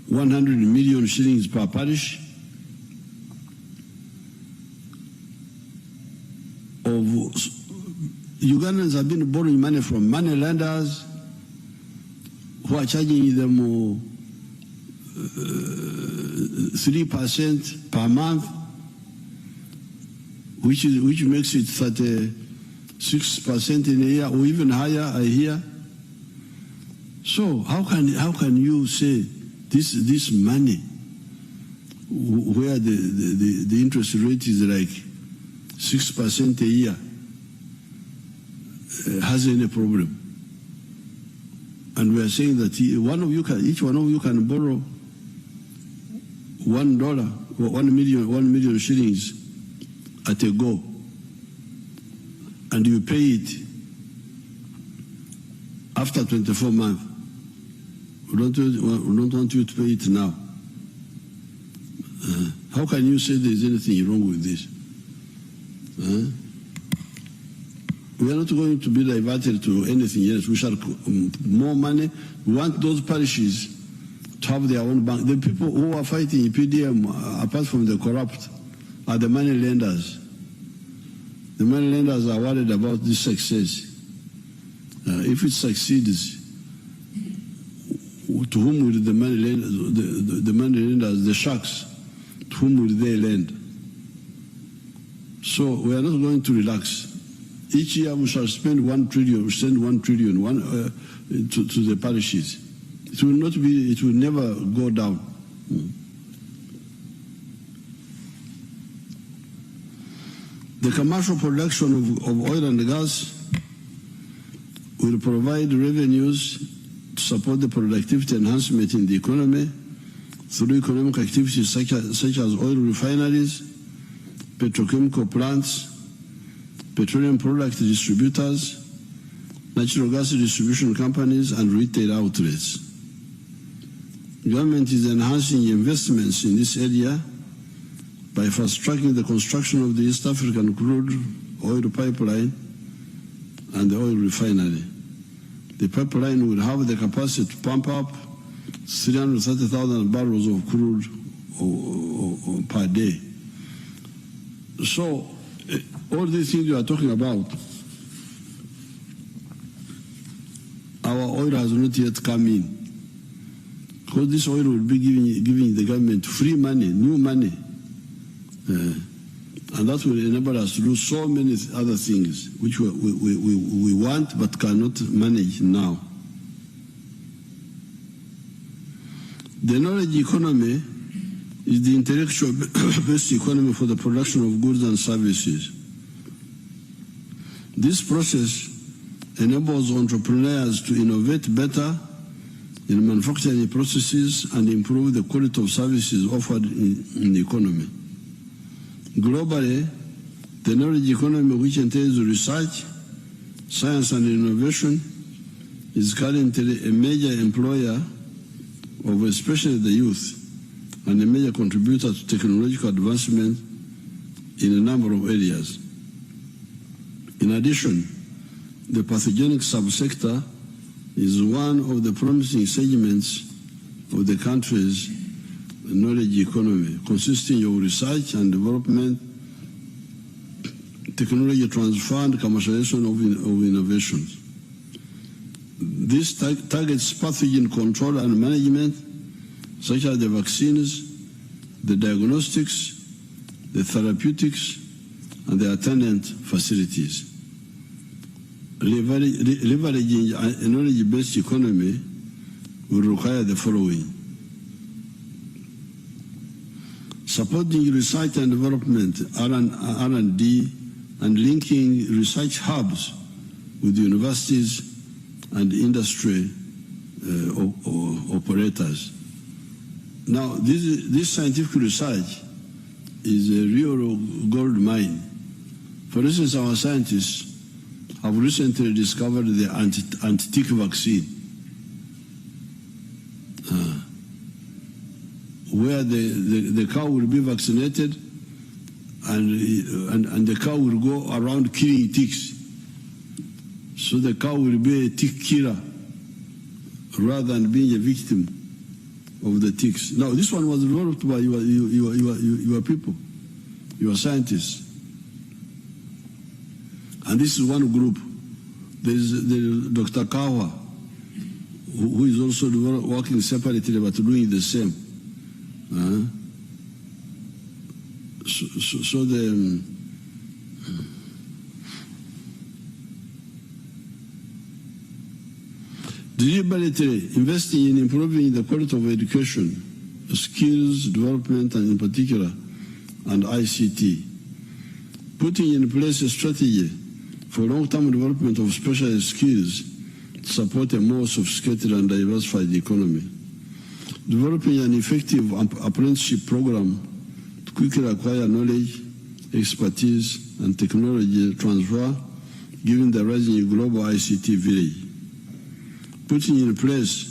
100 million shillings per parish of Ugandans have been borrowing money from money lenders who are charging them 3% per month, which makes it 36% in a year or even higher, I hear. So how can you say this money, where the interest rate is like 6% a year, has any problem? And we are saying that each one of you can borrow $1, 1 million shillings at a go, and you pay it after 24 months. We don't want you to pay it now. How can you say there is anything wrong with this? We are not going to be diverted to anything else. We shall more money. We want those parishes to have their own bank. The people who are fighting PDM, apart from the corrupt, are the money lenders. The money lenders are worried about this success. If it succeeds, to whom will the money lenders, the sharks, to whom will they lend? So we are not going to relax. Each year we shall spend 1 trillion, to the parishes. It will not be, it will never go down. The commercial production of oil and gas will provide revenues to support the productivity enhancement in the economy through economic activities such as oil refineries, petrochemical plants, petroleum product distributors, natural gas distribution companies, and retail outlets. Government is enhancing investments in this area by fast-tracking the construction of the East African crude oil pipeline and the oil refinery. The pipeline will have the capacity to pump up 330,000 barrels of crude per day. So, all these things you are talking about, our oil has not yet come in. Because this oil will be giving the government free money, new money. And that will enable us to do so many other things which we want but cannot manage now. The knowledge economy is the intellectual-based economy for the production of goods and services. This process enables entrepreneurs to innovate better in manufacturing processes and improve the quality of services offered in the economy. Globally, the knowledge economy, which entails research, science and innovation, is currently a major employer of especially the youth and a major contributor to technological advancement in a number of areas. In addition, the pathogenic subsector is one of the promising segments of the country's knowledge economy, consisting of research and development, technology transfer, and commercialization of innovations. This targets pathogen control and management, such as the vaccines, the diagnostics, the therapeutics, and the attendant facilities. Leveraging a knowledge-based economy will require the following: supporting research and development, R&D, and linking research hubs with universities and industry operators. Now, this scientific research is a real gold mine. For instance, our scientists have recently discovered the anti-tick vaccine, where the cow will be vaccinated and the cow will go around killing ticks. So the cow will be a tick killer rather than being a victim of the ticks. Now, this one was developed by your people, your scientists. And this is one group. There is Dr. Kawa, who is also working separately but doing the same. So deliberately investing in improving the quality of education, skills development, and in particular, and ICT. Putting in place a strategy for long-term development of specialized skills to support a more sophisticated and diversified economy. Developing an effective apprenticeship program to quickly acquire knowledge, expertise, and technology transfer, given the rising global ICT village. Putting in place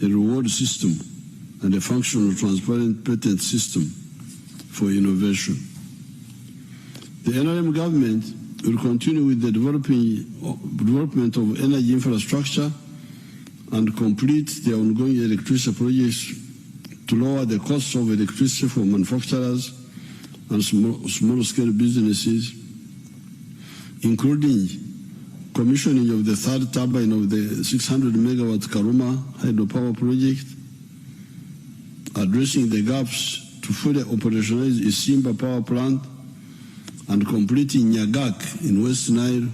a reward system and a functional transparent patent system for innovation. The NRM government will continue with the development of energy infrastructure and complete the ongoing electricity projects to lower the costs of electricity for manufacturers and small-scale businesses, including commissioning of the third turbine of the 600-megawatt Karuma hydropower project, addressing the gaps to fully operationalize Isimba power plant and completing Nyagak in West Nile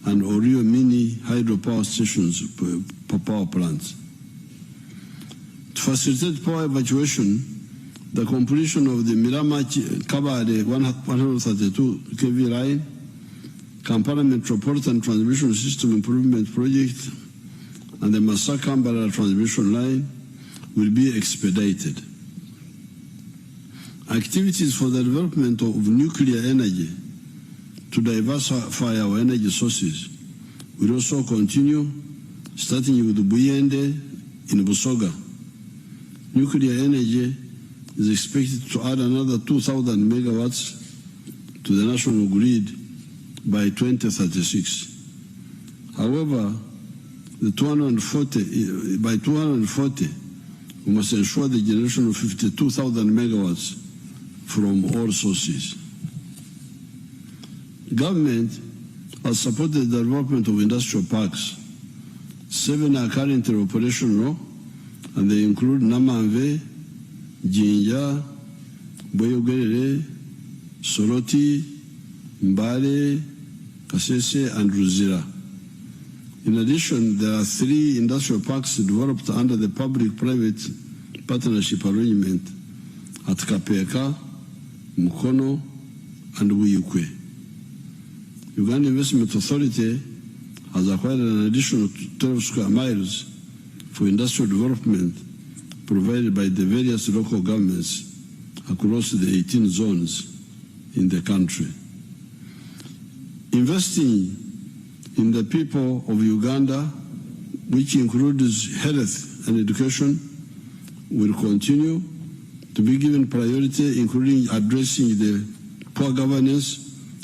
and Orio mini hydropower stations for power plants. To facilitate power evacuation, the completion of the Mirama-Kabade 132 kV line, Kampala Metropolitan Transmission System Improvement Project, and the Masaka-Mbala transmission line will be expedited. Activities for the development of nuclear energy to diversify our energy sources will also continue, starting with Buyende in Busoga. Nuclear energy is expected to add another 2,000 megawatts to the national grid by 2036. However, by 240, we must ensure the generation of 52,000 megawatts from all sources. Government has supported the development of industrial parks. 7 are currently operational, and they include Namanve, Jinja, Boyogerere, Soroti, Mbale, Kasese, and Ruzira. In addition, there are 3 industrial parks developed under the public-private partnership arrangement at Kapeka, Mukono, and Wiyukwe. Uganda Investment Authority has acquired an additional 12 square miles for industrial development provided by the various local governments across the 18 zones in the country. Investing in the people of Uganda, which includes health and education, will continue to be given priority, including addressing the poor governance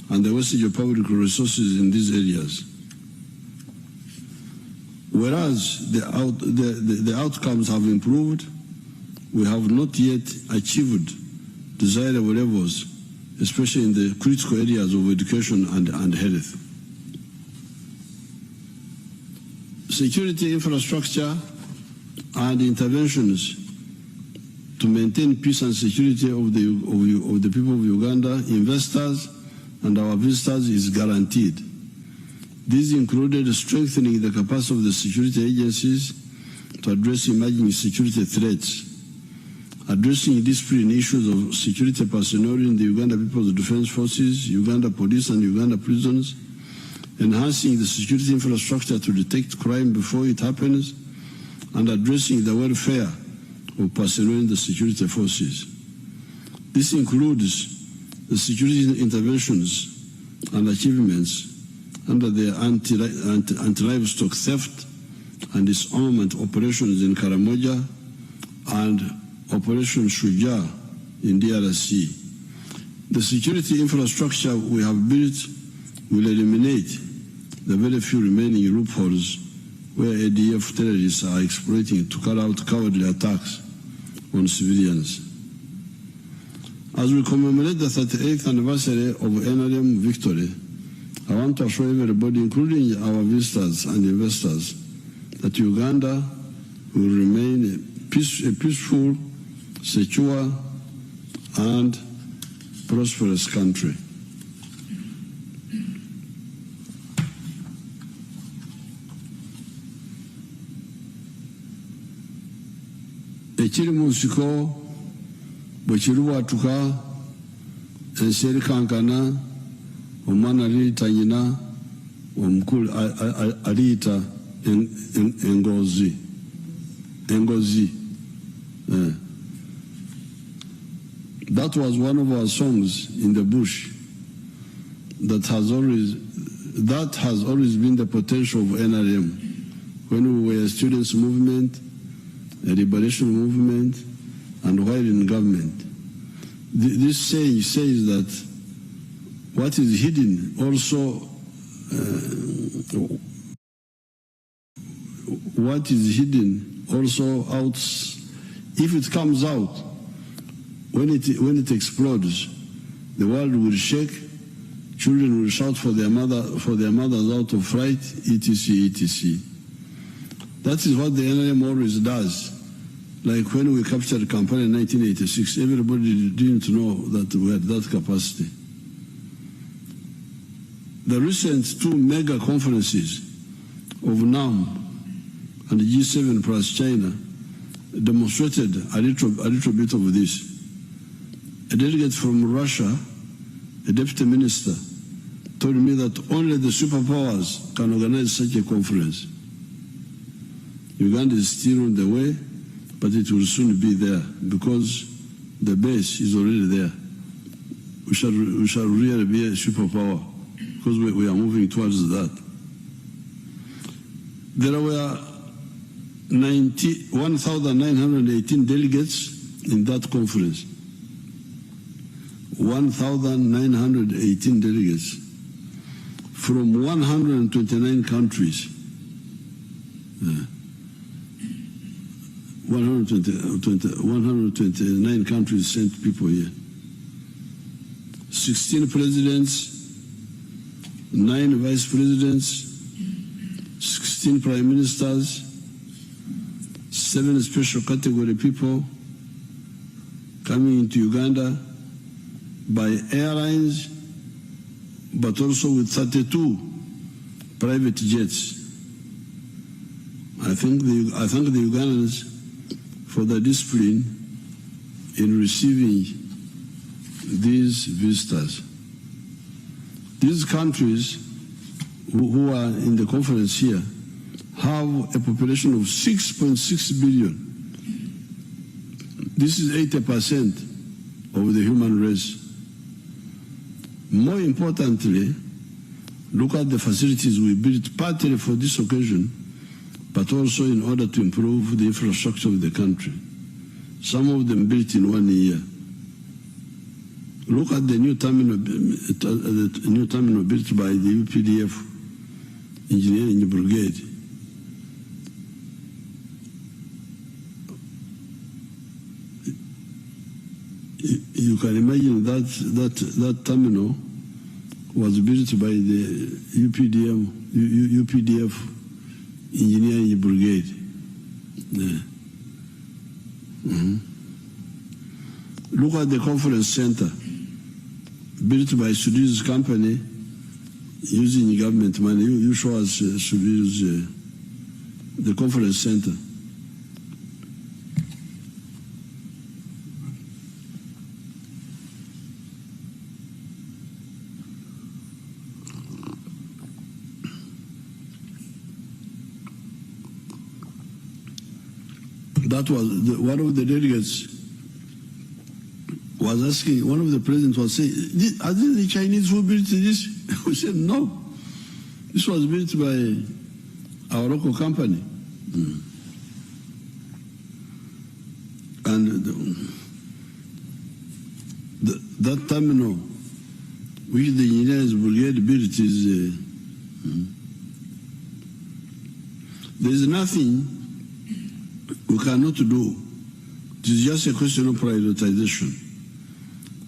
and the wastage of public resources in these areas. Whereas the outcomes have improved, we have not yet achieved desirable levels, especially in the critical areas of education and health. Security infrastructure and interventions to maintain peace and security of the people of Uganda, investors, and our visitors is guaranteed. These included strengthening the capacity of the security agencies to address emerging security threats, addressing discipline issues of security personnel in the Uganda People's Defense Forces, Uganda Police, and Uganda prisons, enhancing the security infrastructure to detect crime before it happens, and addressing the welfare of personnel in the security forces. This includes the security interventions and achievements under the anti-livestock theft and disarmament operations in Karamoja and Operation Shuja in DRC. The security infrastructure we have built will eliminate the very few remaining loopholes where ADF terrorists are exploiting to carry out cowardly attacks on civilians. As we commemorate the 38th anniversary of NRM victory, I want to assure everybody, including our visitors and investors, that Uganda will remain a peaceful, secure, and prosperous country. Ekiri mu nsiko bwe kirubwatuka ensi eri kankana, omwana aliyita nyina, omukulu aliyita engozi. That was one of our songs in the bush that has always been the potential of NRM. When we were a students' movement, a liberation movement, and while in government. This saying says that what is hidden also, out, if it comes out, when it explodes, the world will shake, children will shout for their mothers out of fright, etc., etc. That is what the NRM always does. Like when we captured Kampala in 1986, everybody didn't know that we had that capacity. The recent two mega conferences of NAM and G7 plus China demonstrated a little bit of this. A delegate from Russia, a deputy minister, told me that only the superpowers can organize such a conference. Uganda is still on the way, but it will soon be there because the base is already there. We shall really be a superpower because we are moving towards that. There were 1,918 delegates in that conference. 1,918 delegates from 129 countries. 129 countries sent people here. 16 presidents, 9 vice presidents, 16 prime ministers, 7 special category people coming into Uganda by airlines, but also with 32 private jets. I thank the Ugandans for the discipline in receiving these visitors. These countries who are in the conference here have a population of 6.6 billion. This is 80% of the human race. More importantly, look at the facilities we built partly for this occasion, but also in order to improve the infrastructure of the country. Some of them built in 1 year. Look at the new terminal built by the UPDF Engineering Brigade. You can imagine that terminal was built by the UPDF Engineering Brigade. Yeah. Look at the conference center built by Sudi's company using government money. You show us Sudi's the conference center. That was one of the delegates was asking, one of the presidents was saying, are these the Chinese who built this? We said, no. This was built by our local company. And that terminal, which the engineers brigade built, is there is nothing we cannot do. It is just a question of prioritization.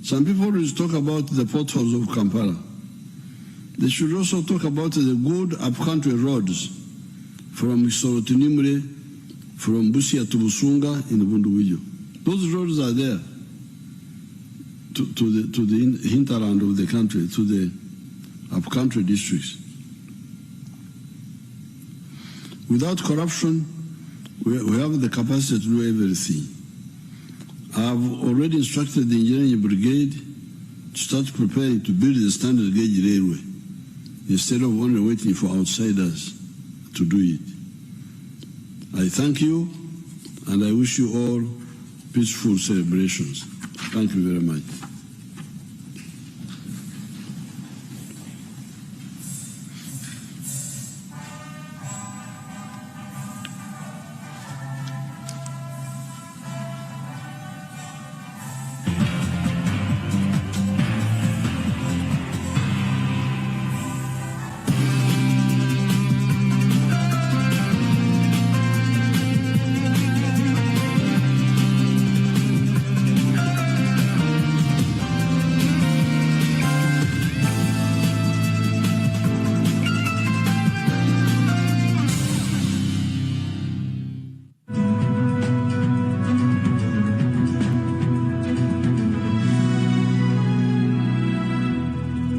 Some people always talk about the potholes of Kampala. They should also talk about the good upcountry roads from Kisoro to Nimule, from Busia to Busunga in Bunduwijo. Those roads are there to the hinterland of the country, to the upcountry districts. Without corruption, we have the capacity to do everything. I have already instructed the engineering brigade to start preparing to build the standard gauge railway instead of only waiting for outsiders to do it. I thank you and I wish you all peaceful celebrations. Thank you very much.